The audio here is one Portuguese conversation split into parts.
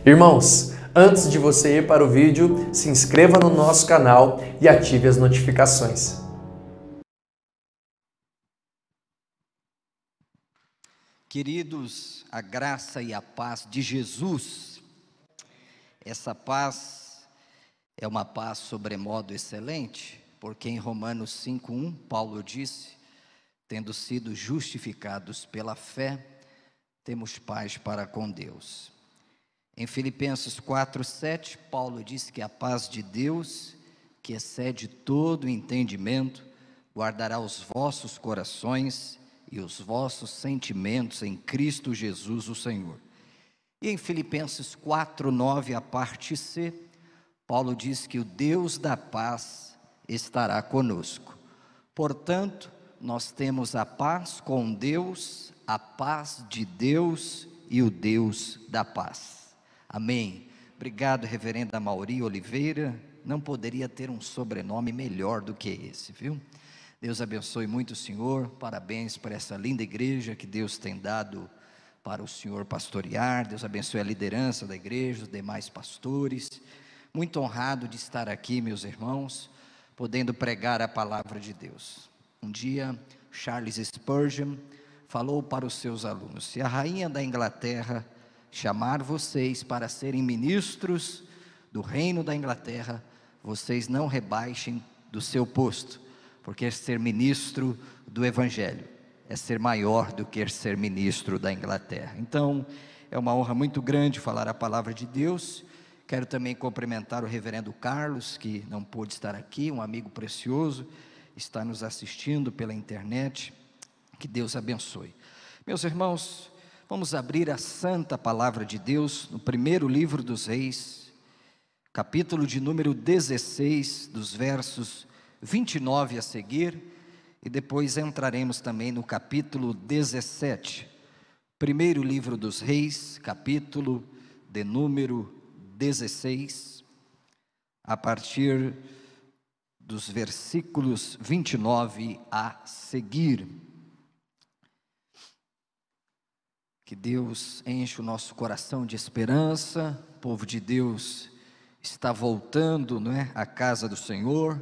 Irmãos, antes de você ir para o vídeo, se inscreva no nosso canal e ative as notificações. Queridos, a graça e a paz de Jesus, essa paz é uma paz sobremodo excelente, porque em Romanos 5:1, Paulo disse: tendo sido justificados pela fé, temos paz para com Deus. Em Filipenses 4:7, Paulo disse que a paz de Deus, que excede todo o entendimento, guardará os vossos corações e os vossos sentimentos em Cristo Jesus o Senhor. E em Filipenses 4:9, a parte C, Paulo diz que o Deus da paz estará conosco. Portanto, nós temos a paz com Deus, a paz de Deus e o Deus da paz. Amém. Obrigado, reverenda Mauri Oliveira. Não poderia ter um sobrenome melhor do que esse, viu? Deus abençoe muito o senhor. Parabéns por essa linda igreja que Deus tem dado para o senhor pastorear. Deus abençoe a liderança da igreja, os demais pastores. Muito honrado de estar aqui, meus irmãos, podendo pregar a palavra de Deus. Um dia, Charles Spurgeon falou para os seus alunos: se a rainha da Inglaterra chamar vocês para serem ministros do reino da Inglaterra, vocês não rebaixem do seu posto, porque ser ministro do Evangelho é ser maior do que ser ministro da Inglaterra. Então, é uma honra muito grande falar a palavra de Deus. Quero também cumprimentar o reverendo Carlos, que não pôde estar aqui, um amigo precioso, está nos assistindo pela internet. Que Deus abençoe. Meus irmãos, vamos abrir a santa palavra de Deus no primeiro livro dos Reis, capítulo de número 16, dos versos 29 a seguir, e depois entraremos também no capítulo 17. Primeiro livro dos Reis, capítulo de número 16, a partir dos versículos 29 a seguir. Que Deus enche o nosso coração de esperança. O povo de Deus está voltando, não é, à casa do Senhor.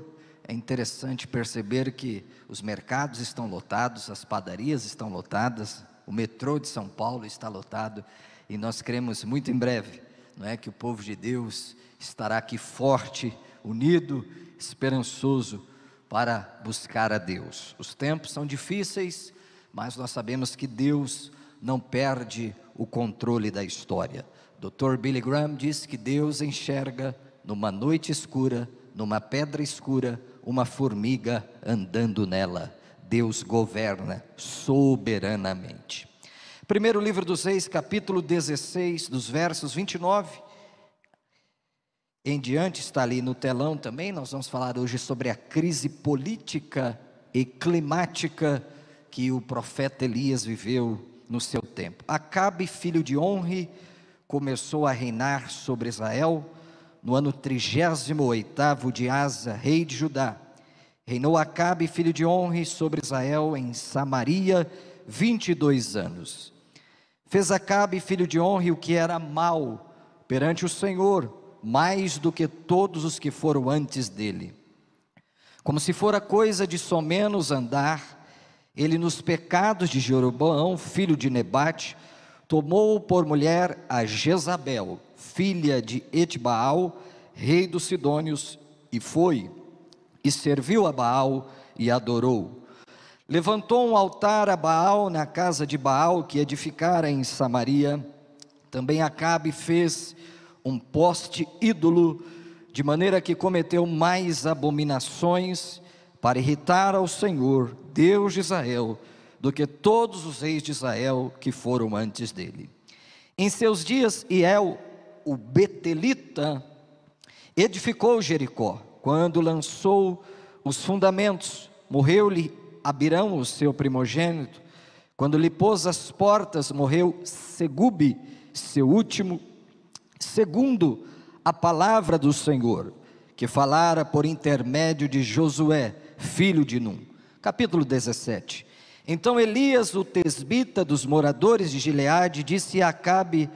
É interessante perceber que os mercados estão lotados, as padarias estão lotadas, o metrô de São Paulo está lotado, e nós cremos muito em breve, não é, que o povo de Deus estará aqui forte, unido, esperançoso para buscar a Deus. Os tempos são difíceis, mas nós sabemos que Deus não perde o controle da história. Dr. Billy Graham diz que Deus enxerga numa noite escura, numa pedra escura, uma formiga andando nela. Deus governa soberanamente. Primeiro livro dos Reis, capítulo 16, dos versos 29 em diante, está ali no telão também. Nós vamos falar hoje sobre a crise política e climática que o profeta Elias viveu no seu tempo. Acabe, filho de Onri, começou a reinar sobre Israel no ano 38º de Asa, rei de Judá. Reinou Acabe, filho de Onri, sobre Israel em Samaria 22 anos. Fez Acabe, filho de Onri, o que era mal perante o Senhor, mais do que todos os que foram antes dele. Como se fora coisa de somenos andar, ele nos pecados de Jeroboão, filho de Nebate, tomou por mulher a Jezabel, filha de Etbaal, rei dos Sidônios, e foi, e serviu a Baal e adorou. Levantou um altar a Baal na casa de Baal, que edificara em Samaria. Também Acabe fez um poste ídolo, de maneira que cometeu mais abominações, para irritar ao Senhor, Deus de Israel, do que todos os reis de Israel que foram antes dele. Em seus dias, Hiel, o Betelita, edificou Jericó. Quando lançou os fundamentos, morreu-lhe Abirão, o seu primogênito. Quando lhe pôs as portas, morreu Segube, seu último, segundo a palavra do Senhor, que falara por intermédio de Josué, filho de Num. Capítulo 17. Então Elias, o tesbita dos moradores de Gileade, disse a Acabe: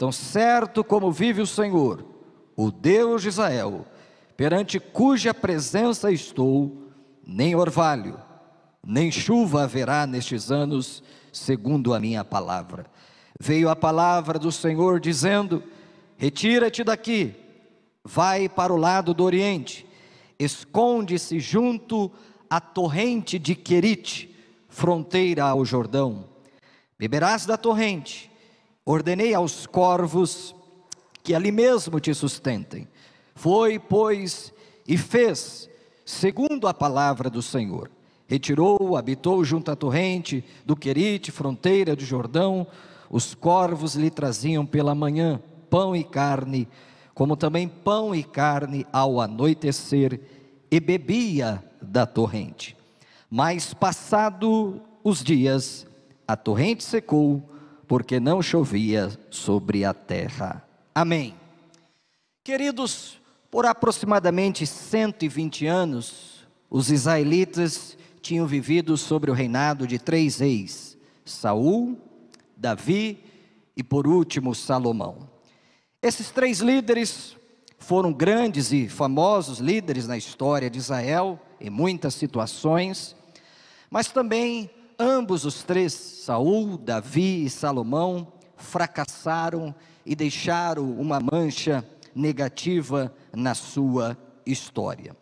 Tão certo como vive o Senhor, o Deus de Israel, perante cuja presença estou, nem orvalho, nem chuva haverá nestes anos, segundo a minha palavra. Veio a palavra do Senhor dizendo: retira-te daqui, vai para o lado do oriente, esconde-se junto à torrente de Querite, fronteira ao Jordão. Beberás da torrente. Ordenei aos corvos que ali mesmo te sustentem. Foi, pois, e fez, segundo a palavra do Senhor. Retirou, habitou junto à torrente do Querite, fronteira do Jordão. Os corvos lhe traziam pela manhã pão e carne, como também pão e carne ao anoitecer, e bebia da torrente. Mas passado os dias, a torrente secou, porque não chovia sobre a terra. Amém. Queridos, por aproximadamente 120 anos, os israelitas tinham vivido sobre o reinado de 3 reis: Saul, Davi e por último Salomão. Esses 3 líderes foram grandes e famosos líderes na história de Israel, em muitas situações, mas também ambos os 3, Saul, Davi e Salomão, fracassaram e deixaram uma mancha negativa na sua história.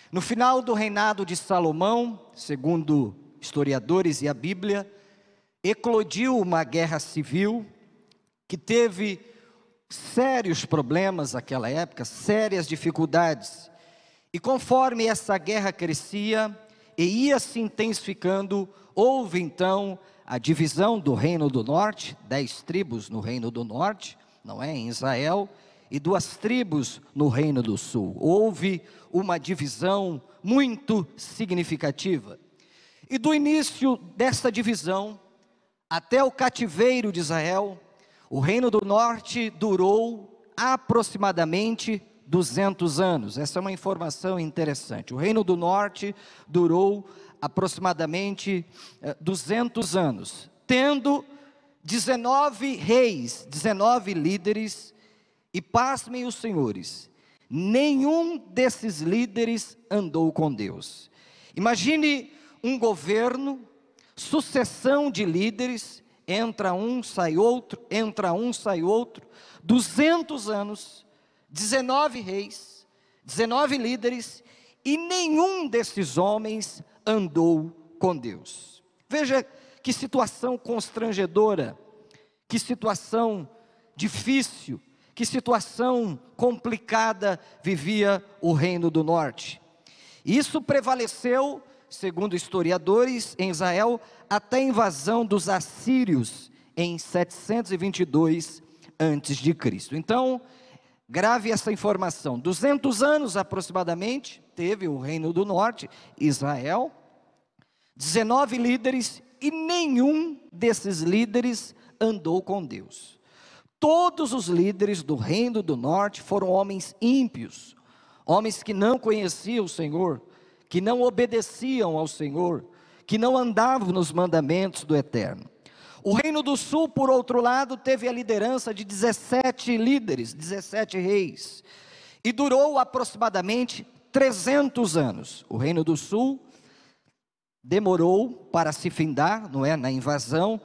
No final do reinado de Salomão, segundo historiadores e a Bíblia, eclodiu uma guerra civil que teve sérios problemas naquela época, sérias dificuldades. E conforme essa guerra crescia e ia se intensificando, houve então a divisão do reino do norte, 10 tribos no reino do norte, não é, em Israel, e 2 tribos no reino do sul. Houve uma divisão muito significativa. E do início dessa divisão até o cativeiro de Israel, o reino do norte durou aproximadamente 200 anos. Essa é uma informação interessante. O reino do norte durou aproximadamente 200 anos, tendo 19 reis, 19 líderes, e pasmem os senhores, nenhum desses líderes andou com Deus. Imagine um governo, sucessão de líderes, entra um, sai outro, entra um, sai outro, 200 anos, 19 reis, 19 líderes, e nenhum desses homens andou com Deus. Veja que situação constrangedora, que situação difícil, que situação complicada vivia o reino do norte. Isso prevaleceu, segundo historiadores, em Israel, até a invasão dos assírios em 722 a.C. Então, grave essa informação: 200 anos aproximadamente teve o reino do norte, Israel, 19 líderes, e nenhum desses líderes andou com Deus. Todos os líderes do reino do norte foram homens ímpios, homens que não conheciam o Senhor, que não obedeciam ao Senhor, que não andavam nos mandamentos do Eterno. O reino do sul, por outro lado, teve a liderança de 17 líderes, 17 reis, e durou aproximadamente 300 anos. O reino do sul demorou para se findar, não é, na invasão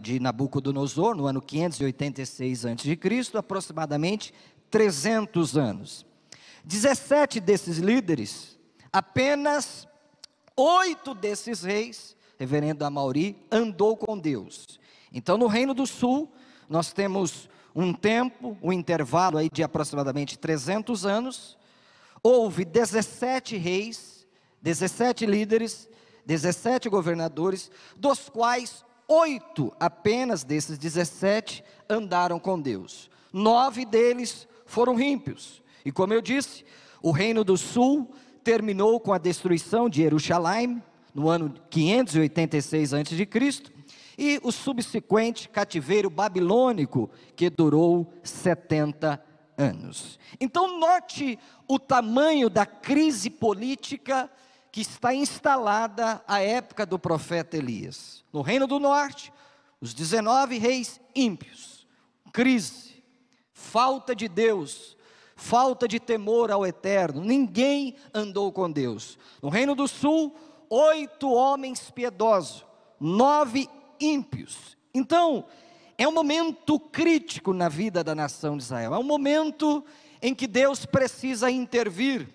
de Nabucodonosor, no ano 586 a.C., aproximadamente 300 anos. 17 desses líderes, apenas 8 desses reis, reverendo Amauri, andou com Deus. Então, no reino do sul, nós temos um tempo, um intervalo aí de aproximadamente 300 anos, houve 17 reis, 17 líderes, 17 governadores, dos quais 8 apenas desses 17 andaram com Deus. 9 deles foram ímpios. E como eu disse, o reino do sul terminou com a destruição de Jerusalém no ano 586 a.C. e o subsequente cativeiro babilônico, que durou 70 anos. Então note o tamanho da crise política que está instalada à época do profeta Elias. No reino do norte, os 19 reis ímpios, crise, falta de Deus, falta de temor ao Eterno. Ninguém andou com Deus. No Reino do Sul, 8 homens piedosos, 9 ímpios. Então, é um momento crítico na vida da nação de Israel. É um momento em que Deus precisa intervir.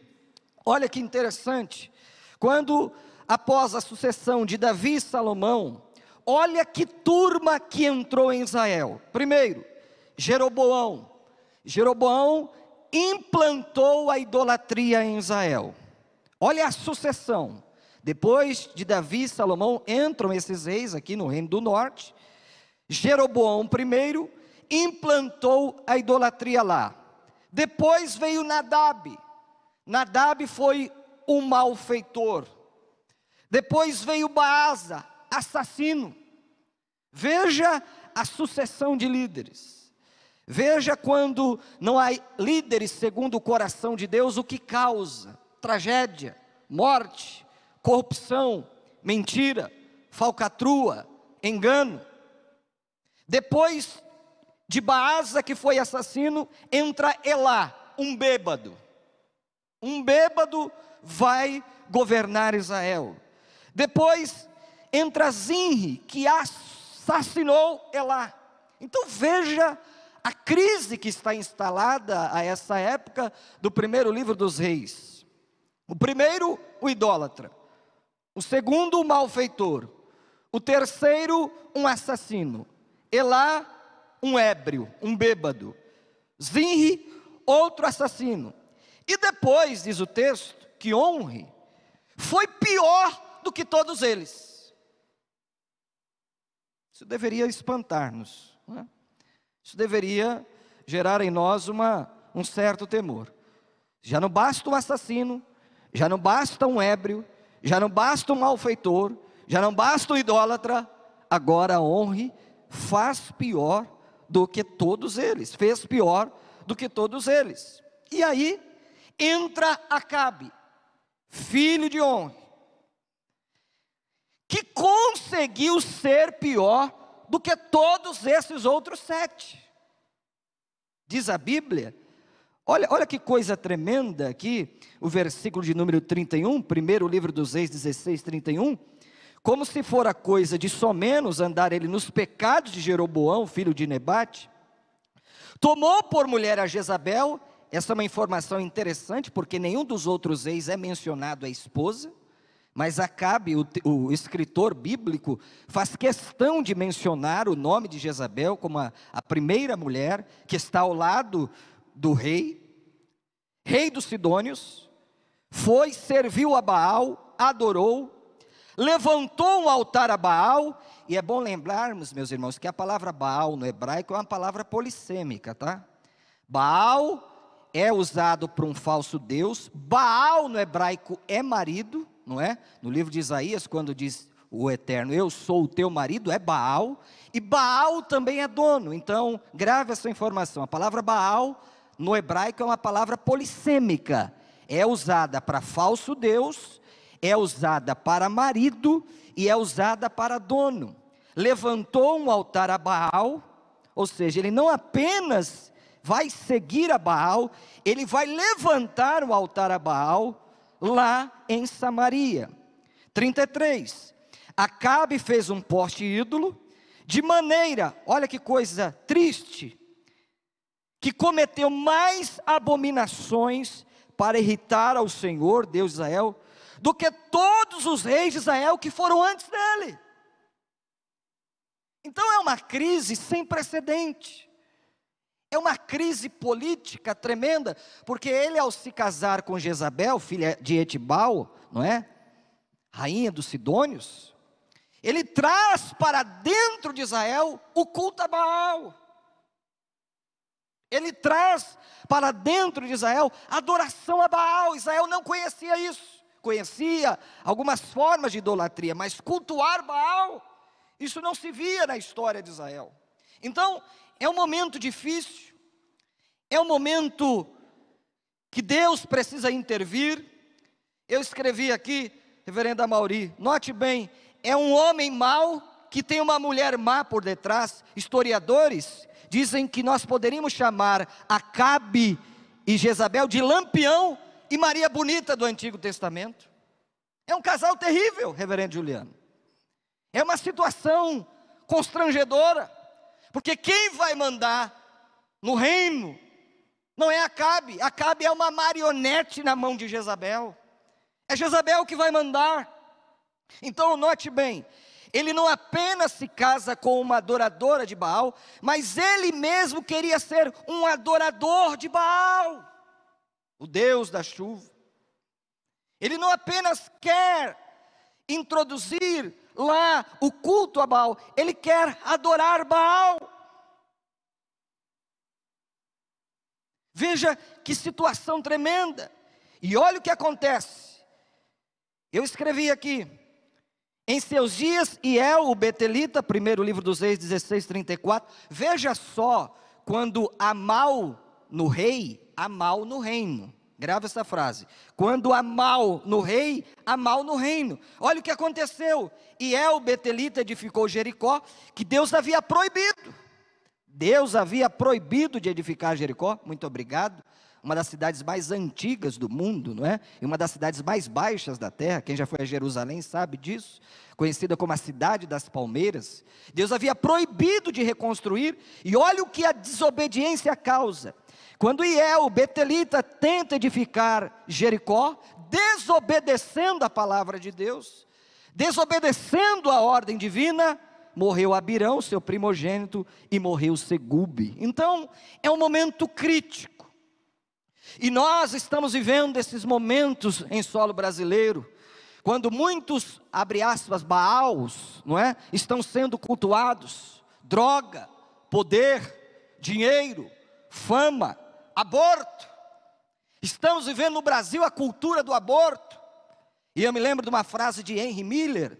Olha que interessante. Quando, após a sucessão de Davi e Salomão, olha que turma que entrou em Israel. Primeiro, Jeroboão. Jeroboão implantou a idolatria em Israel. Olha a sucessão. Depois de Davi e Salomão, entram esses reis aqui no Reino do Norte. Jeroboão primeiro implantou a idolatria lá. Depois veio Nadab. Nadab foi um malfeitor. Depois veio Baasa, assassino. Veja a sucessão de líderes. Veja quando não há líderes segundo o coração de Deus, o que causa tragédia, morte, corrupção, mentira, falcatrua, engano. Depois de Baasa, que foi assassino, entra Elá, um bêbado. Um bêbado vai governar Israel. Depois entra Zinri, que assassinou Elá. Então veja a crise que está instalada a essa época do primeiro livro dos reis. O primeiro, o idólatra. O segundo, o malfeitor. O terceiro, um assassino. Elá, um ébrio, um bêbado. Zinri, outro assassino. E depois, diz o texto, que Omri foi pior do que todos eles. Isso deveria espantar-nos, não é? Isso deveria gerar em nós um certo temor. Já não basta um assassino, já não basta um ébrio, já não basta um malfeitor, já não basta um idólatra, agora Omri faz pior do que todos eles, fez pior do que todos eles. E aí entra Acabe, filho de Omri, que conseguiu ser pior do que todos esses outros 7. Diz a Bíblia, olha que coisa tremenda aqui, o versículo de número 31, primeiro livro dos Reis 16, 31, como se fora coisa de somenos andar ele nos pecados de Jeroboão, filho de Nebate, tomou por mulher a Jezabel. Essa é uma informação interessante, porque nenhum dos outros reis é mencionado a esposa, mas Acabe, o escritor bíblico, faz questão de mencionar o nome de Jezabel como a primeira mulher que está ao lado do rei dos Sidônios, serviu a Baal, adorou, levantou um altar a Baal. E é bom lembrarmos, meus irmãos, que a palavra Baal no hebraico é uma palavra polissêmica, tá? Baal é usado para um falso deus. Baal no hebraico é marido, não é? No livro de Isaías, quando diz o Eterno, eu sou o teu marido, é Baal. E Baal também é dono. Então, grave essa informação. A palavra Baal no hebraico é uma palavra polissêmica. É usada para falso deus, é usada para marido e é usada para dono. Levantou um altar a Baal, ou seja, ele não apenas vai seguir a Baal, ele vai levantar o altar a Baal lá em Samaria. 33, Acabe fez um poste ídolo, de maneira, olha que coisa triste, que cometeu mais abominações para irritar ao Senhor, Deus de Israel, do que todos os reis de Israel que foram antes dele. Então é uma crise sem precedente. É uma crise política tremenda, porque ele, ao se casar com Jezabel, filha de Etibal, não é? Rainha dos Sidônios, ele traz para dentro de Israel o culto a Baal. Ele traz para dentro de Israel a adoração a Baal. Israel não conhecia isso. Conhecia algumas formas de idolatria, mas cultuar Baal, isso não se via na história de Israel. Então, é um momento difícil, é um momento que Deus precisa intervir. Eu escrevi aqui, reverendo Amauri, note bem, é um homem mau que tem uma mulher má por detrás. Historiadores dizem que nós poderíamos chamar Acabe e Jezabel de Lampião e Maria Bonita do Antigo Testamento. É um casal terrível, reverendo Juliano. É uma situação constrangedora, porque quem vai mandar no reino não é Acabe. Acabe é uma marionete na mão de Jezabel. É Jezabel que vai mandar. Então note bem, ele não apenas se casa com uma adoradora de Baal, mas ele mesmo queria ser um adorador de Baal, o Deus da chuva. Ele não apenas quer introduzir lá o culto a Baal, ele quer adorar Baal. Veja que situação tremenda. E olha o que acontece. Eu escrevi aqui: em seus dias, Hiel, o Betelita, primeiro livro dos Reis 16:34. Veja só, quando há mal no rei, há mal no reino. Grava essa frase: quando há mal no rei, há mal no reino. Olha o que aconteceu. Hiel, o Betelita, edificou Jericó, que Deus havia proibido. Deus havia proibido de edificar Jericó. Muito obrigado. Uma das cidades mais antigas do mundo, não é? E uma das cidades mais baixas da terra. Quem já foi a Jerusalém sabe disso. Conhecida como a cidade das palmeiras. Deus havia proibido de reconstruir. E olha o que a desobediência causa. Quando Hiel, o Betelita, tenta edificar Jericó, desobedecendo a palavra de Deus, desobedecendo a ordem divina, morreu Abirão, seu primogênito, e morreu Segube. Então, é um momento crítico. E nós estamos vivendo esses momentos em solo brasileiro, quando muitos, abre aspas, Baals, não é? Estão sendo cultuados. Droga, poder, dinheiro, fama, aborto. Estamos vivendo no Brasil a cultura do aborto. E eu me lembro de uma frase de Henry Miller: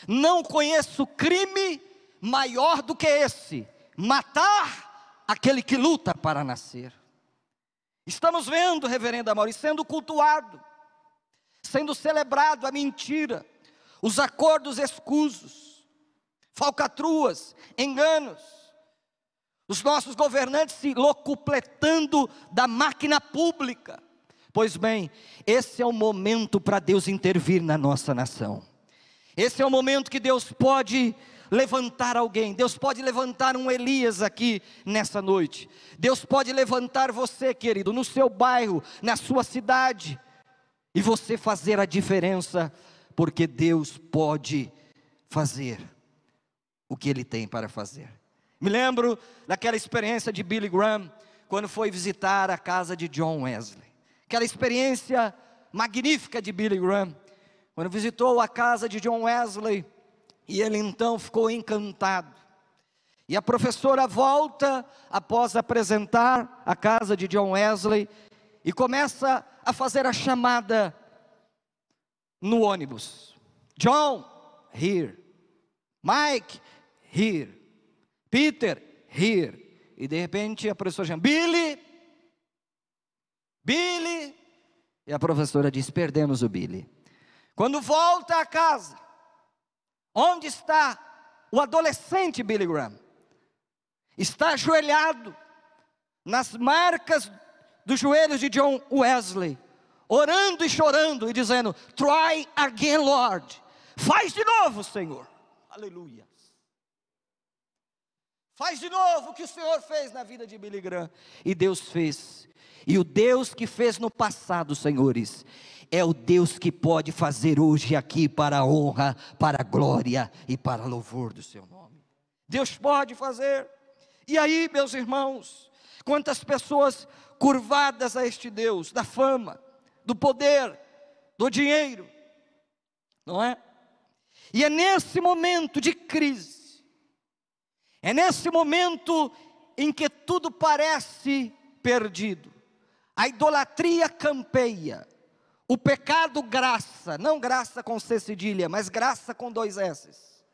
não conheço crime maior do que esse, matar aquele que luta para nascer. Estamos vendo, reverendo Amaury, sendo cultuado, sendo celebrado a mentira, os acordos escusos, falcatruas, enganos, os nossos governantes se locupletando da máquina pública. Pois bem, esse é o momento para Deus intervir na nossa nação. Esse é o momento que Deus pode levantar alguém. Deus pode levantar um Elias aqui nessa noite. Deus pode levantar você, querido, no seu bairro, na sua cidade, e você fazer a diferença, porque Deus pode fazer o que Ele tem para fazer. Me lembro daquela experiência de Billy Graham, quando foi visitar a casa de John Wesley. Aquela experiência magnífica de Billy Graham, quando visitou a casa de John Wesley, e ele então ficou encantado. E a professora volta, após apresentar a casa de John Wesley, e começa a fazer a chamada no ônibus. John, here. Mike, here. Peter, here. E de repente a professora chama, Billy. Billy. E a professora diz, perdemos o Billy. Quando volta a casa, onde está o adolescente Billy Graham? Está ajoelhado nas marcas dos joelhos de John Wesley, orando e chorando e dizendo, try again, Lord. Faz de novo, Senhor. Aleluia. Faz de novo o que o Senhor fez na vida de Billy Graham. E Deus fez. E o Deus que fez no passado, senhores, é o Deus que pode fazer hoje aqui para a honra, para a glória e para louvor do seu nome. Deus pode fazer. E aí, meus irmãos, quantas pessoas curvadas a este Deus, da fama, do poder, do dinheiro, não é? E é nesse momento de crise, é nesse momento em que tudo parece perdido, a idolatria campeia, o pecado graça, não graça com C cedilha, mas graça com 2 S's,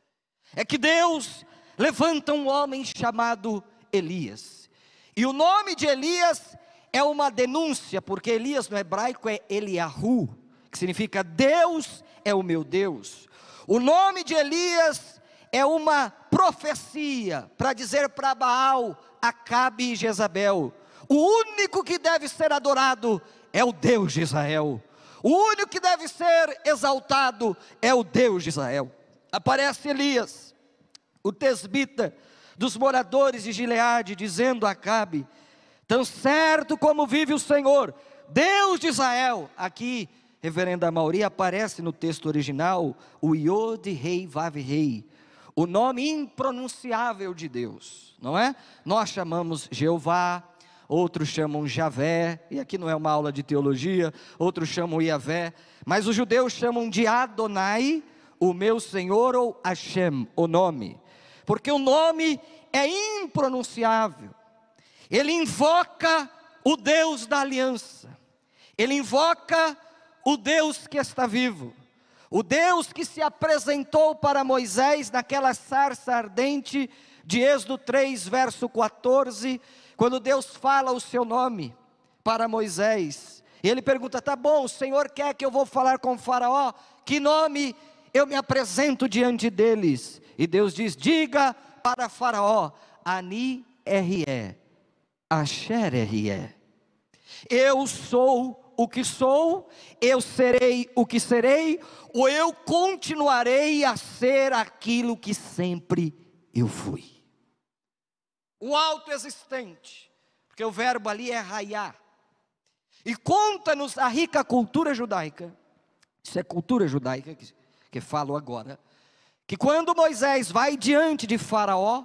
é que Deus levanta um homem chamado Elias. E o nome de Elias é uma denúncia, porque Elias no hebraico é Eliahu, que significa Deus é o meu Deus. O nome de Elias é uma profecia para dizer para Baal, Acabe e Jezabel. O único que deve ser adorado é o Deus de Israel. O único que deve ser exaltado é o Deus de Israel. Aparece Elias, o tesbita dos moradores de Gileade, dizendo a Acabe: tão certo como vive o Senhor, Deus de Israel. Aqui, reverenda Amauri, aparece no texto original o Yod Rei Vav Rei, o nome impronunciável de Deus, não é? Nós chamamos Jeová, outros chamam Javé, e aqui não é uma aula de teologia, outros chamam Iavé, mas os judeus chamam de Adonai, o meu Senhor, ou Hashem, o nome, porque o nome é impronunciável. Ele invoca o Deus da aliança, ele invoca o Deus que está vivo, o Deus que se apresentou para Moisés naquela sarça ardente de Êxodo 3, verso 14, quando Deus fala o seu nome para Moisés. Ele pergunta: tá bom, o Senhor quer que eu vou falar com o faraó, que nome eu me apresento diante deles? E Deus diz: diga para faraó, Ani R-E, Asher R-E, eu sou o que sou, eu serei o que serei, ou eu continuarei a ser aquilo que sempre eu fui. O autoexistente, porque o verbo ali é raiar, e conta-nos a rica cultura judaica, isso é cultura judaica que falo agora, que quando Moisés vai diante de Faraó,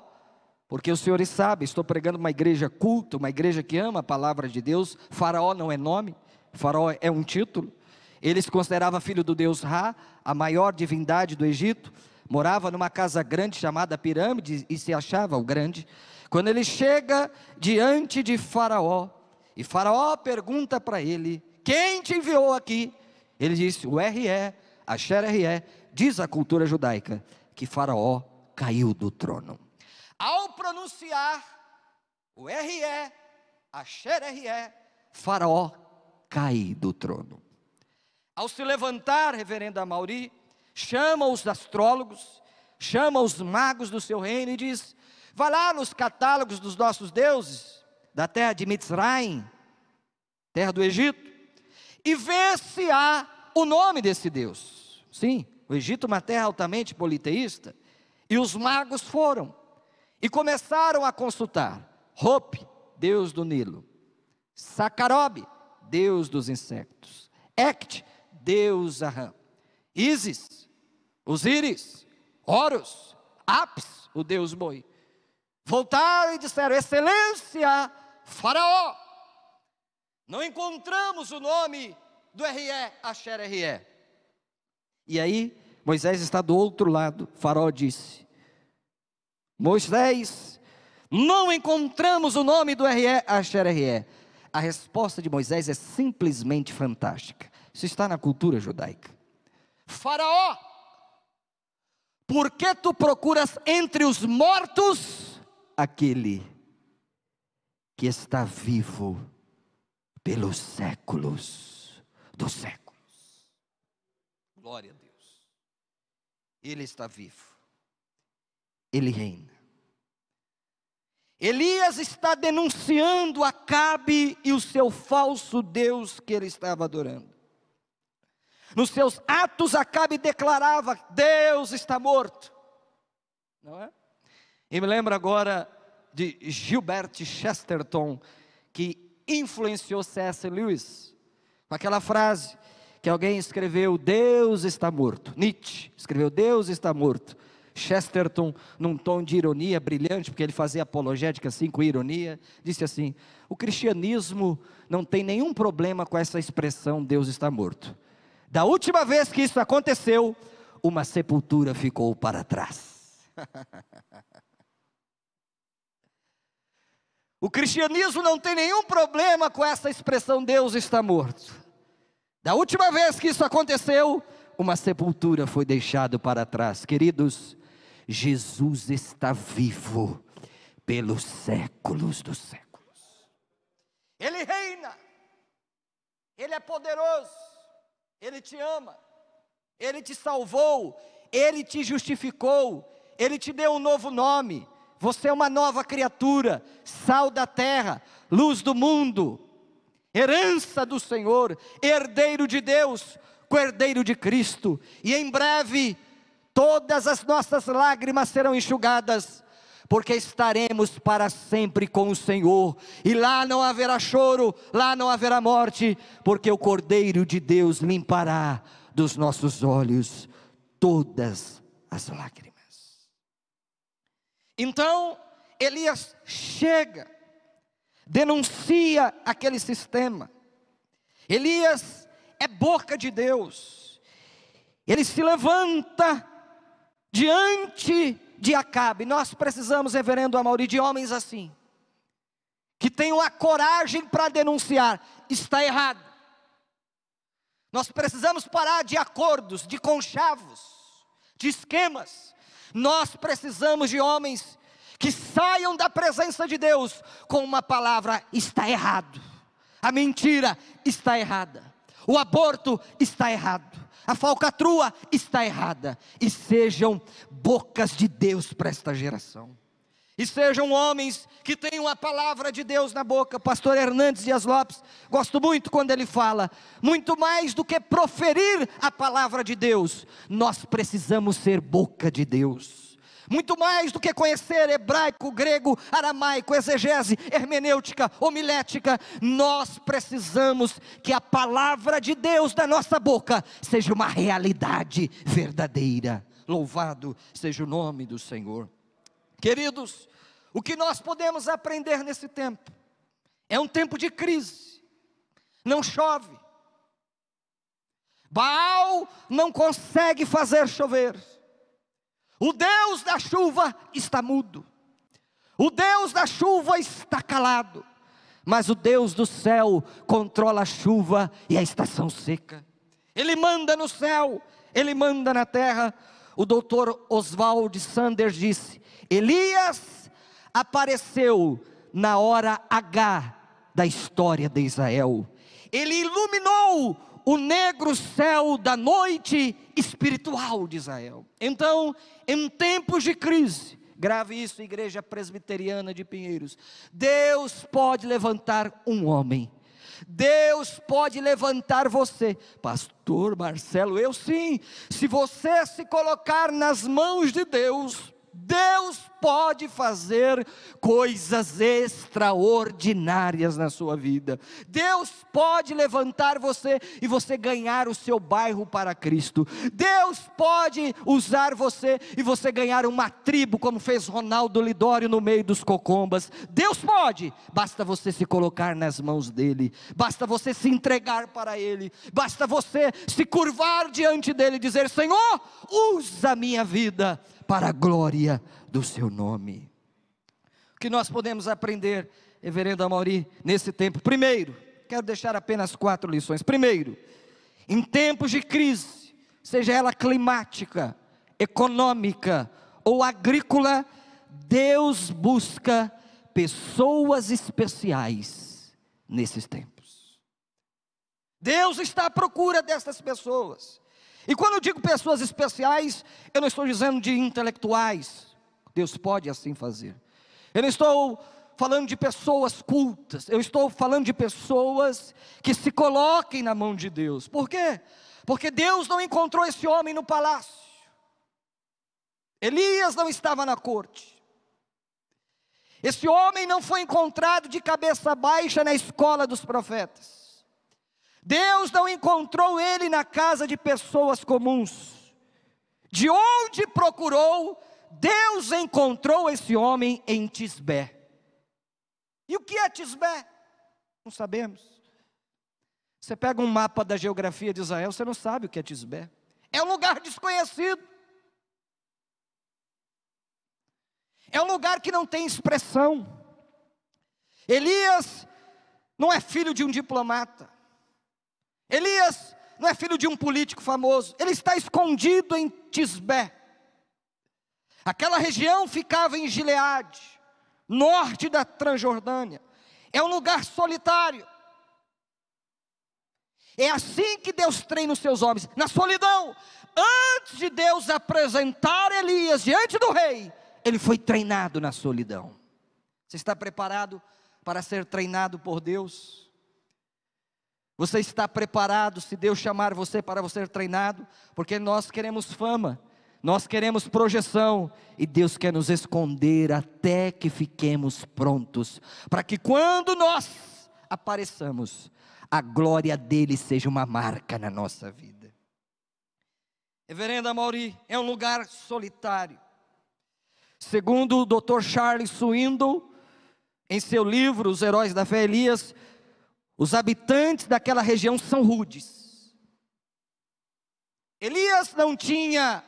porque os senhores sabem, estou pregando uma igreja culta, uma igreja que ama a palavra de Deus. Faraó não é nome, Faraó é um título. Ele se considerava filho do deus Ra, a maior divindade do Egito, morava numa casa grande chamada Pirâmide, e se achava o grande. Quando ele chega diante de Faraó, e Faraó pergunta para ele: quem te enviou aqui? Ele disse: o R-E, Asher R-E. Diz a cultura judaica que Faraó caiu do trono. Ao pronunciar o R-E, Asher R-E, Faraó cai do trono. Ao se levantar, reverenda Amauri, chama os astrólogos, chama os magos do seu reino e diz: vá lá nos catálogos dos nossos deuses, da terra de Mitzraim, terra do Egito, e vê se há o nome desse Deus. Sim, o Egito é uma terra altamente politeísta, e os magos foram, e começaram a consultar. Hope, deus do Nilo. Sacarobe, deus dos insectos. Ect, deus Aham. Ísis, Osíris, Horus, Apis, o deus boi. Voltaram e disseram: excelência, Faraó, não encontramos o nome do R-E, Asher R-E. E aí, Moisés está do outro lado. Faraó disse: Moisés, não encontramos o nome do R-E, Asher R-E. A resposta de Moisés é simplesmente fantástica. Isso está na cultura judaica. Faraó, por que tu procuras entre os mortos aquele que está vivo pelos séculos dos séculos? Glória a Deus. Ele está vivo, ele reina. Elias está denunciando Acabe e o seu falso Deus que ele estava adorando. Nos seus atos, Acabe declarava: Deus está morto, não é? E me lembro agora de Gilbert Chesterton, que influenciou C.S. Lewis, com aquela frase que alguém escreveu: Deus está morto. Nietzsche escreveu: Deus está morto. Chesterton, num tom de ironia brilhante, porque ele fazia apologética assim, com ironia, disse assim: o cristianismo não tem nenhum problema com essa expressão Deus está morto. Da última vez que isso aconteceu, uma sepultura ficou para trás. O cristianismo não tem nenhum problema com essa expressão Deus está morto. Da última vez que isso aconteceu, uma sepultura foi deixada para trás. Queridos, Jesus está vivo pelos séculos dos séculos. Ele reina, Ele é poderoso, Ele te ama, Ele te salvou, Ele te justificou, Ele te deu um novo nome. Você é uma nova criatura, sal da terra, luz do mundo, herança do Senhor, herdeiro de Deus, co-herdeiro de Cristo. E em breve, todas as nossas lágrimas serão enxugadas, porque estaremos para sempre com o Senhor. E lá não haverá choro, lá não haverá morte, porque o Cordeiro de Deus limpará dos nossos olhos todas as lágrimas. Então, Elias chega, denuncia aquele sistema. Elias é boca de Deus. Ele se levanta diante de Acabe. Nós precisamos, reverendo Amaury, de homens assim, que tenham a coragem para denunciar: está errado. Nós precisamos parar de acordos, de conchavos, de esquemas. Nós precisamos de homens que saiam da presença de Deus com uma palavra: está errado. A mentira está errada. O aborto está errado. A falcatrua está errada. E sejam bocas de Deus para esta geração. E sejam homens que tenham a palavra de Deus na boca. Pastor Hernandes Dias Lopes, gosto muito quando ele fala: muito mais do que proferir a palavra de Deus, nós precisamos ser boca de Deus. Muito mais do que conhecer hebraico, grego, aramaico, exegese, hermenêutica, homilética, nós precisamos que a palavra de Deus da nossa boca seja uma realidade verdadeira. Louvado seja o nome do Senhor. Queridos, o que nós podemos aprender nesse tempo? É um tempo de crise. Não chove. Baal não consegue fazer chover. O Deus da chuva está mudo. O Deus da chuva está calado. Mas o Deus do céu controla a chuva e a estação seca. Ele manda no céu, Ele manda na terra. O doutor Oswald Sanders disse: Elias apareceu na hora H da história de Israel. Ele iluminou o negro céu da noite espiritual de Israel. Então, em tempos de crise, grave isso, Igreja Presbiteriana de Pinheiros, Deus pode levantar um homem. Deus pode levantar você. Pastor Marcelo, eu sim. Se você se colocar nas mãos de Deus, Deus pode fazer coisas extraordinárias na sua vida. Deus pode levantar você e você ganhar o seu bairro para Cristo. Deus pode usar você e você ganhar uma tribo, como fez Ronaldo Lidório no meio dos cocombas. Deus pode, basta você se colocar nas mãos dEle, basta você se entregar para Ele, basta você se curvar diante dEle e dizer: Senhor, usa a minha vida para a glória do seu nome. O que nós podemos aprender, reverendo Amaury, nesse tempo? Primeiro, quero deixar apenas 4 lições. Primeiro, em tempos de crise, seja ela climática, econômica ou agrícola, Deus busca pessoas especiais nesses tempos. Deus está à procura dessas pessoas. E quando eu digo pessoas especiais, eu não estou dizendo de intelectuais. Deus pode assim fazer. Eu não estou falando de pessoas cultas. Eu estou falando de pessoas que se coloquem na mão de Deus. Por quê? Porque Deus não encontrou esse homem no palácio. Elias não estava na corte. Esse homem não foi encontrado de cabeça baixa na escola dos profetas. Deus não encontrou ele na casa de pessoas comuns. De onde procurou, Deus encontrou esse homem em Tisbé. E o que é Tisbé? Não sabemos. Você pega um mapa da geografia de Israel, você não sabe o que é Tisbé. É um lugar desconhecido. É um lugar que não tem expressão. Elias não é filho de um diplomata. Elias não é filho de um político famoso. Ele está escondido em Tisbé. Aquela região ficava em Gileade, norte da Transjordânia. É um lugar solitário. É assim que Deus treina os seus homens, na solidão. Antes de Deus apresentar Elias diante do rei, ele foi treinado na solidão. Você está preparado para ser treinado por Deus? Você está preparado se Deus chamar você para você ser treinado? Porque nós queremos fama, nós queremos projeção, e Deus quer nos esconder até que fiquemos prontos, para que quando nós apareçamos, a glória dele seja uma marca na nossa vida. Reverendo Amaury, é um lugar solitário. Segundo o Dr. Charles Swindoll, em seu livro Os Heróis da Fé, Elias, os habitantes daquela região são rudes. Elias não tinha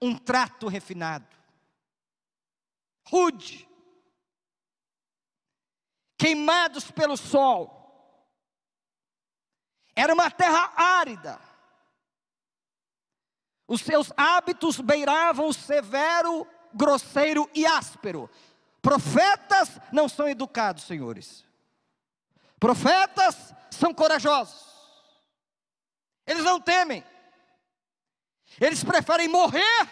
um trato refinado, rude, queimados pelo sol. Era uma terra árida. Os seus hábitos beiravam o severo, grosseiro e áspero. Profetas não são educados, senhores. Profetas são corajosos. Eles não temem. Eles preferem morrer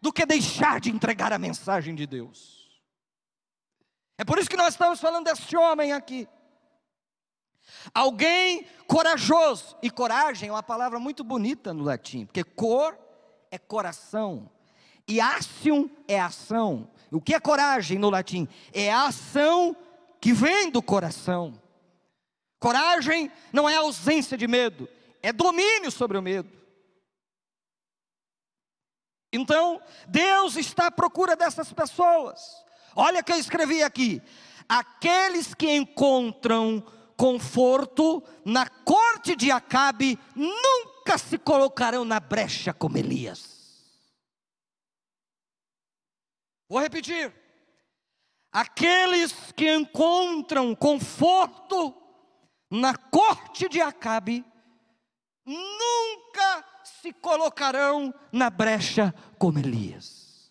do que deixar de entregar a mensagem de Deus. É por isso que nós estamos falando desse homem aqui. Alguém corajoso. E coragem é uma palavra muito bonita no latim, porque cor é coração e acium é ação. O que é coragem no latim? É a ação que vem do coração. Coragem não é ausência de medo, é domínio sobre o medo. Então, Deus está à procura dessas pessoas. Olha o que eu escrevi aqui: aqueles que encontram conforto na corte de Acabe nunca se colocarão na brecha como Elias. Vou repetir: aqueles que encontram conforto na corte de Acabe nunca se colocarão na brecha como Elias.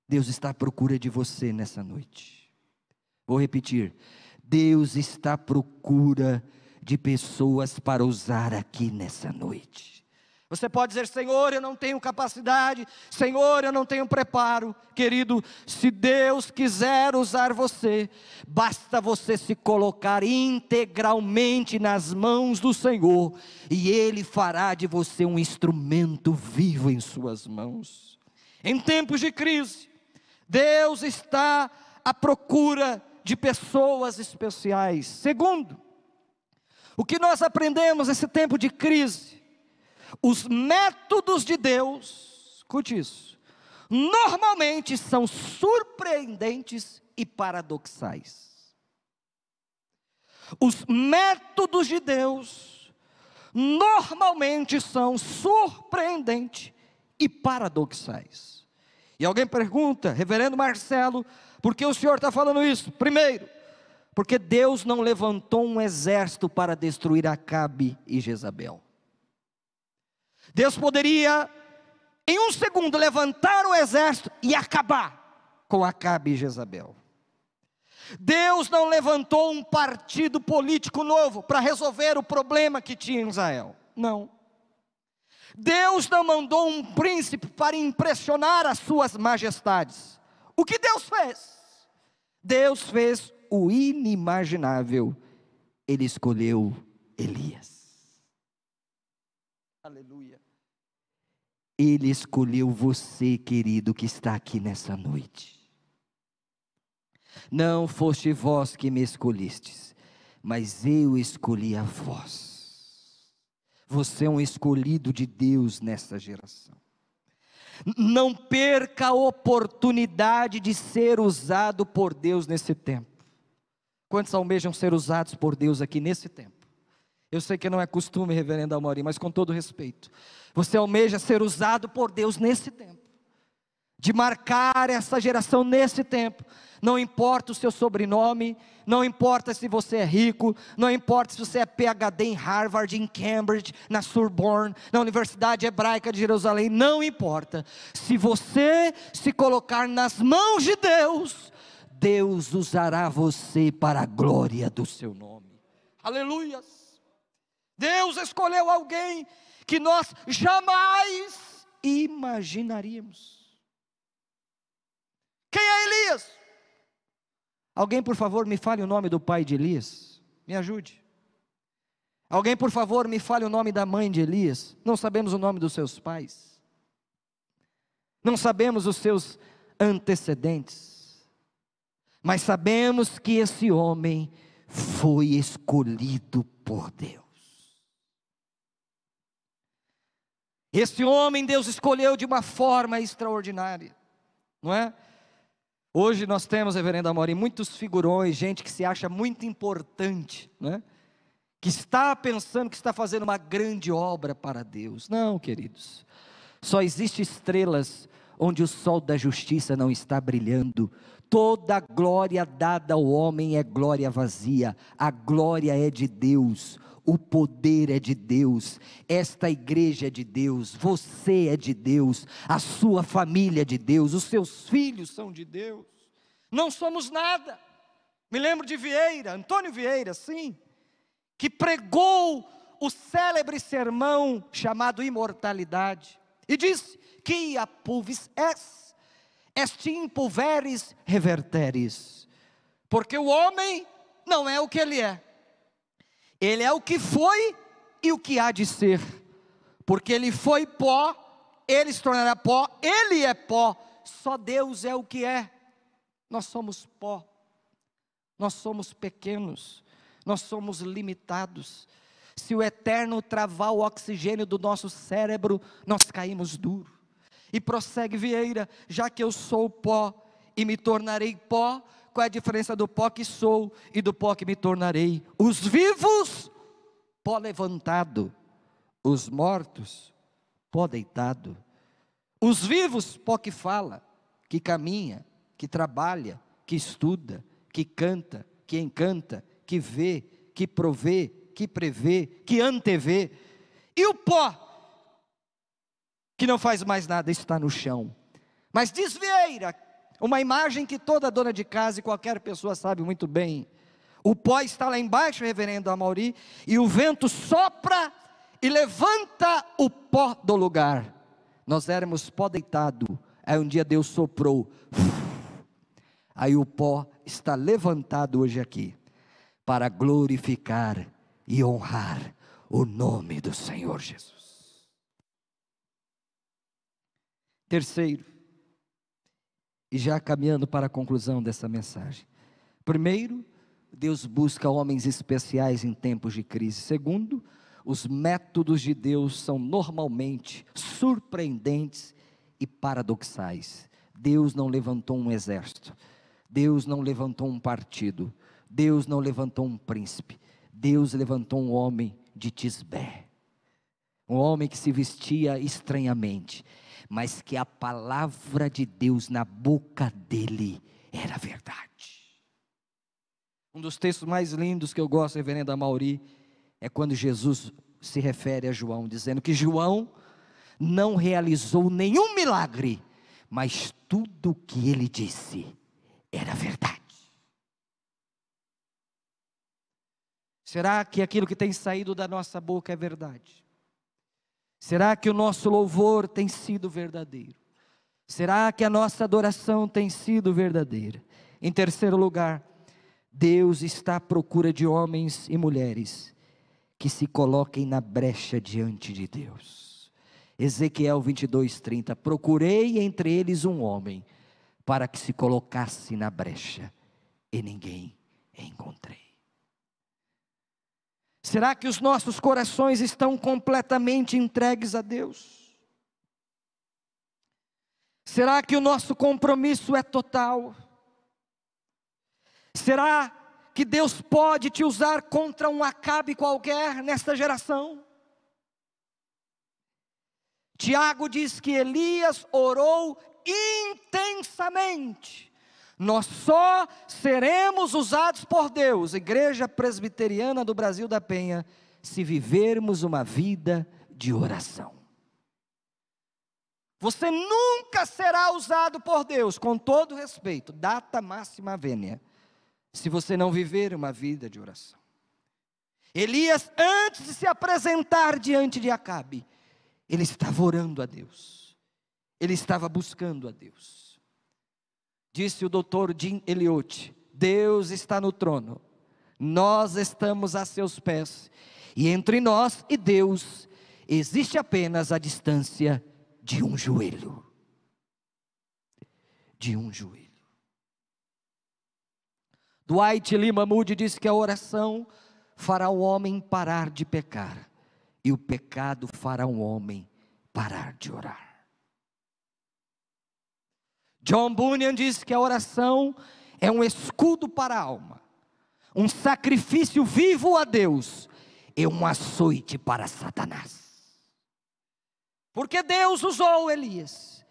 Deus está à procura de você nessa noite. Vou repetir: Deus está à procura de pessoas para usar aqui nessa noite. Você pode dizer: Senhor, eu não tenho capacidade, Senhor, eu não tenho preparo. Querido, se Deus quiser usar você, basta você se colocar integralmente nas mãos do Senhor, e Ele fará de você um instrumento vivo em suas mãos. Em tempos de crise, Deus está à procura de pessoas especiais. Segundo, o que nós aprendemos nesse tempo de crise: os métodos de Deus, escute isso, normalmente são surpreendentes e paradoxais. Os métodos de Deus normalmente são surpreendentes e paradoxais. E alguém pergunta: Reverendo Marcelo, por que o senhor está falando isso? Primeiro, porque Deus não levantou um exército para destruir Acabe e Jezabel. Deus poderia, em um segundo, levantar o exército e acabar com Acabe e Jezabel. Deus não levantou um partido político novo para resolver o problema que tinha em Israel. Não. Deus não mandou um príncipe para impressionar as suas majestades. O que Deus fez? Deus fez o inimaginável. Ele escolheu Elias. Aleluia. Ele escolheu você, querido, que está aqui nessa noite. Não foste vós que me escolhestes, mas eu escolhi a vós. Você é um escolhido de Deus nessa geração. Não perca a oportunidade de ser usado por Deus nesse tempo. Quantos almejam ser usados por Deus aqui nesse tempo? Eu sei que não é costume, reverendo Amaury, mas com todo respeito, você almeja ser usado por Deus nesse tempo, de marcar essa geração nesse tempo. Não importa o seu sobrenome, não importa se você é rico, não importa se você é PhD em Harvard, em Cambridge, na Sorbonne, na Universidade Hebraica de Jerusalém, não importa. Se você se colocar nas mãos de Deus, Deus usará você para a glória do seu nome. Aleluias! Deus escolheu alguém que nós jamais imaginaríamos. Quem é Elias? Alguém, por favor, me fale o nome do pai de Elias. Me ajude. Alguém, por favor, me fale o nome da mãe de Elias. Não sabemos o nome dos seus pais. Não sabemos os seus antecedentes. Mas sabemos que esse homem foi escolhido por Deus. Esse homem Deus escolheu de uma forma extraordinária, não é? Hoje nós temos, reverendo Amorim, muitos figurões, gente que se acha muito importante, não é? Que está pensando que está fazendo uma grande obra para Deus. Não, queridos, só existem estrelas onde o sol da justiça não está brilhando. Toda glória dada ao homem é glória vazia, a glória é de Deus, o poder é de Deus, esta igreja é de Deus, você é de Deus, a sua família é de Deus, os seus filhos são de Deus, não somos nada. Me lembro de Vieira, Antônio Vieira, sim, que pregou o célebre sermão chamado Imortalidade, e disse que ia pulvis est in pulveris reverteris, porque o homem não é o que ele é, ele é o que foi e o que há de ser, porque ele foi pó, ele se tornará pó, ele é pó, só Deus é o que é. Nós somos pó, nós somos pequenos, nós somos limitados. Se o eterno travar o oxigênio do nosso cérebro, nós caímos duro. E prossegue Vieira: já que eu sou pó e me tornarei pó, qual é a diferença do pó que sou e do pó que me tornarei? Os vivos, pó levantado; os mortos, pó deitado. Os vivos, pó que fala, que caminha, que trabalha, que estuda, que canta, que encanta, que vê, que provê, que prevê, que antevê. E o pó, que não faz mais nada, está no chão. Mas diz Vieira, uma imagem que toda dona de casa e qualquer pessoa sabe muito bem: o pó está lá embaixo, reverendo Amauri, e o vento sopra e levanta o pó do lugar. Nós éramos pó deitado, aí um dia Deus soprou, aí o pó está levantado hoje aqui, para glorificar e honrar o nome do Senhor Jesus. Terceiro, e já caminhando para a conclusão dessa mensagem: primeiro, Deus busca homens especiais em tempos de crise. Segundo, os métodos de Deus são normalmente surpreendentes e paradoxais. Deus não levantou um exército, Deus não levantou um partido, Deus não levantou um príncipe, Deus levantou um homem de Tisbé, um homem que se vestia estranhamente, mas que a palavra de Deus na boca dele era verdade. Um dos textos mais lindos que eu gosto, reverendo Amauri, é quando Jesus se refere a João, dizendo que João não realizou nenhum milagre, mas tudo o que ele disse era verdade. Será que aquilo que tem saído da nossa boca é verdade? Será que o nosso louvor tem sido verdadeiro? Será que a nossa adoração tem sido verdadeira? Em terceiro lugar, Deus está à procura de homens e mulheres que se coloquem na brecha diante de Deus. Ezequiel 22:30: procurei entre eles um homem para que se colocasse na brecha, e ninguém encontrei. Será que os nossos corações estão completamente entregues a Deus? Será que o nosso compromisso é total? Será que Deus pode te usar contra um Acabe qualquer nesta geração? Tiago diz que Elias orou intensamente. Nós só seremos usados por Deus, Igreja Presbiteriana do Brasil da Penha, se vivermos uma vida de oração. Você nunca será usado por Deus, com todo respeito, data máxima vênia, se você não viver uma vida de oração. Elias, antes de se apresentar diante de Acabe, ele estava orando a Deus, ele estava buscando a Deus. Disse o doutor Jim Elliot: Deus está no trono, nós estamos a seus pés, e entre nós e Deus existe apenas a distância de um joelho. De um joelho. Dwight Lima Moody disse que a oração fará o homem parar de pecar, e o pecado fará o homem parar de orar. John Bunyan diz que a oração é um escudo para a alma, um sacrifício vivo a Deus e um açoite para Satanás. Porque Deus usou Elias?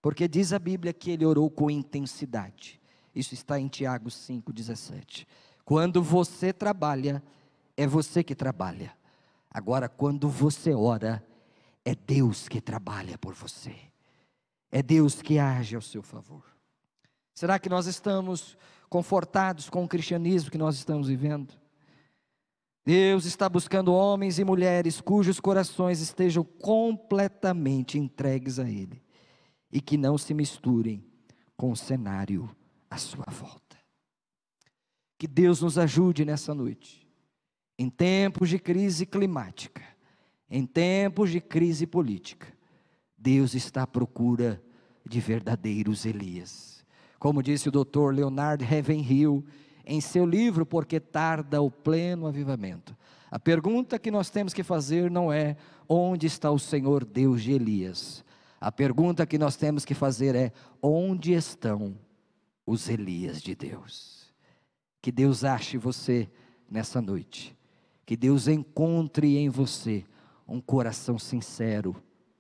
Porque diz a Bíblia que ele orou com intensidade. Isso está em Tiago 5,17. Quando você trabalha, é você que trabalha. Agora, quando você ora, é Deus que trabalha por você. É Deus que age ao seu favor. Será que nós estamos confortados com o cristianismo que nós estamos vivendo? Deus está buscando homens e mulheres cujos corações estejam completamente entregues a Ele, e que não se misturem com o cenário à sua volta. Que Deus nos ajude nessa noite, em tempos de crise climática, em tempos de crise política. Deus está à procura de verdadeiros Elias. Como disse o Dr. Leonard Ravenhill em seu livro Porque Tarda o Pleno Avivamento, a pergunta que nós temos que fazer não é: onde está o Senhor Deus de Elias? A pergunta que nós temos que fazer é: onde estão os Elias de Deus? Que Deus ache você nessa noite, que Deus encontre em você um coração sincero,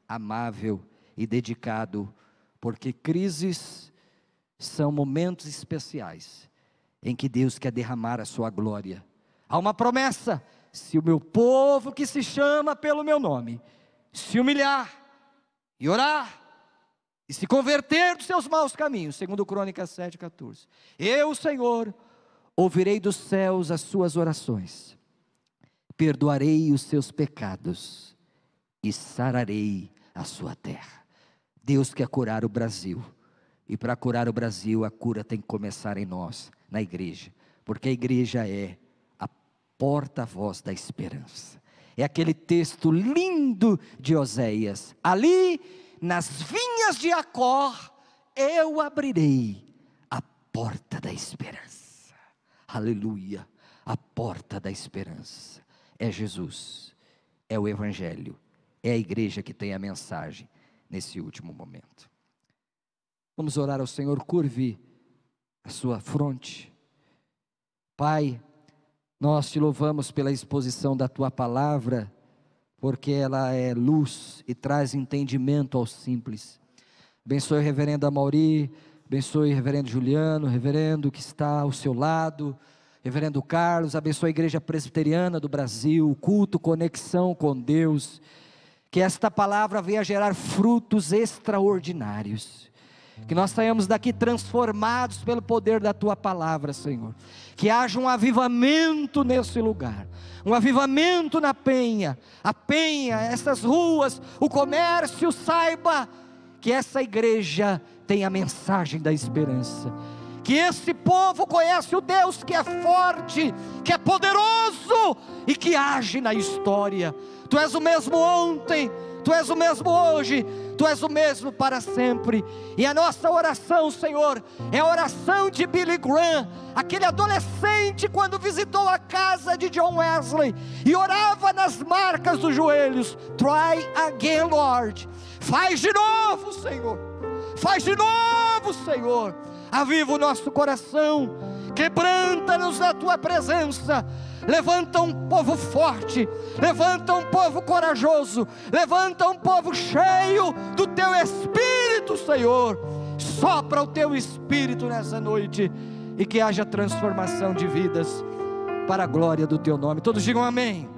amável e dedicado, porque crises são momentos especiais em que Deus quer derramar a sua glória. Há uma promessa: se o meu povo que se chama pelo meu nome se humilhar e orar e se converter dos seus maus caminhos, segundo Crônicas 7,14, eu, Senhor, ouvirei dos céus as suas orações, perdoarei os seus pecados e sararei a sua terra. Deus quer curar o Brasil, e para curar o Brasil, a cura tem que começar em nós, na igreja, porque a igreja é a porta-voz da esperança. É aquele texto lindo de Oséias: ali nas vinhas de Acor eu abrirei a porta da esperança. Aleluia, a porta da esperança é Jesus, é o Evangelho, é a igreja que tem a mensagem nesse último momento. Vamos orar ao Senhor. Curve a sua fronte. Pai, nós te louvamos pela exposição da tua palavra, porque ela é luz e traz entendimento aos simples. Abençoe o reverendo Amauri, abençoe o reverendo Juliano, o reverendo que está ao seu lado, reverendo Carlos, abençoe a igreja presbiteriana do Brasil, o culto Conexão com Deus. Que esta palavra venha gerar frutos extraordinários, que nós saímos daqui transformados pelo poder da tua palavra, Senhor. Que haja um avivamento nesse lugar, um avivamento na Penha. A Penha, essas ruas, o comércio, saiba que essa igreja tem a mensagem da esperança. Que esse povo conhece o Deus que é forte, que é poderoso e que age na história. Tu és o mesmo ontem, Tu és o mesmo hoje, Tu és o mesmo para sempre. E a nossa oração, Senhor, é a oração de Billy Graham, aquele adolescente quando visitou a casa de John Wesley e orava nas marcas dos joelhos: try again, Lord. Faz de novo, Senhor. Faz de novo, Senhor. Aviva o nosso coração, quebranta-nos na tua presença. Levanta um povo forte, levanta um povo corajoso, levanta um povo cheio do teu Espírito, Senhor. Sopra o teu Espírito nessa noite e que haja transformação de vidas para a glória do teu nome. Todos digam amém.